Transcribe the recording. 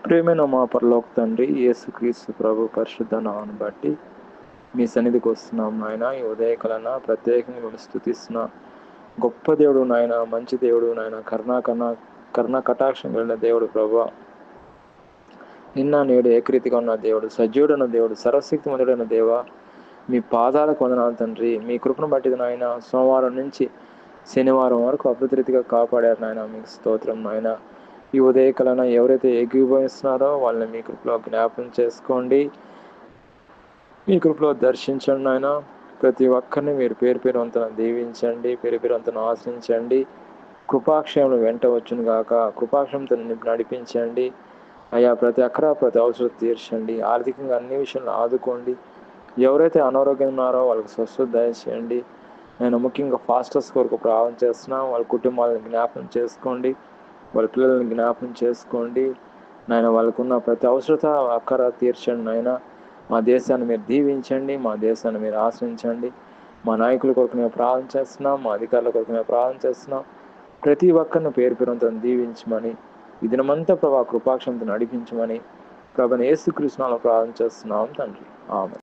ప్రియమైన మా పరలోక తండ్రి, యేసుక్రీస్తు ప్రభు పరిశుద్ధ నామమును బట్టి మీ సన్నిధికి వస్తున్నాం నాయన. ఈ ఉదయకాలన ప్రత్యేకంగా మేము స్తుతిస్తున్నా. గొప్ప దేవుడు నాయన, మంచి దేవుడు నాయన, కరుణా కటాక్షం కలిగిన దేవుడు ప్రభు. నిన్న నేడు ఏకరీతిగా ఉన్న దేవుడు, సజీవుడైన దేవుడు, సర్వశక్తిమంతుడైన దేవ, మీ పాదాలకు వందనాలు తండ్రి. మీ కృపను బట్టిది నాయన, సోమవారం నుంచి శనివారం వరకు అభివృద్ధిగా కాపాడారు నాయన. మీకు స్తోత్రం నాయన. ఈ ఉదయకాలన ఎవరైతే ఏకీభవిస్తున్నారో వాళ్ళని మీ కృపలో జ్ఞాపకం చేసుకోండి, మీ కృపలో దర్శించండి నాయన. ప్రతి ఒక్కరిని మీరు పేరు పేరు అంతను దీవించండి, పేరు పేరు అంతను ఆశ్రయించండి. కృపాక్షయములు వెంట వచ్చును గాక, కృపాక్షయంతో నడిపించండి అయ్యా. ప్రతి అక్కర ప్రతి అవసరం తీర్చండి, ఆర్థికంగా అన్ని విషయాలను ఆదుకోండి. ఎవరైతే అనారోగ్యం ఉన్నారో వాళ్ళకి స్వస్థత దయచేయండి. నేను ముఖ్యంగా ఫాస్టర్స్ కొరకు ప్రార్థన చేస్తున్నా. వాళ్ళ కుటుంబాలను జ్ఞాపకం చేసుకోండి, వాళ్ళ పిల్లల్ని జ్ఞాపకం చేసుకోండి నాయన. వాళ్ళకున్న ప్రతి అవసరత అక్కర తీర్చండి నాయన. మా దేశాన్ని మీరు దీవించండి, మా దేశాన్ని మీరు ఆశ్రయించండి. మా నాయకుల కొరకు మేము ప్రార్థన చేస్తున్నాం, మా అధికారుల కొరకు మేము ప్రార్థన చేస్తున్నాం. ప్రతి ఒక్కరిని పేరు పేరుతో దీవించమని, ఈ దినమంతా ప్రభా కృపాక్షంతో నడిపించమని ప్రభుని యేసుక్రీస్తు నామములో ప్రార్థన చేస్తున్నాం తండ్రి. ఆమేన్.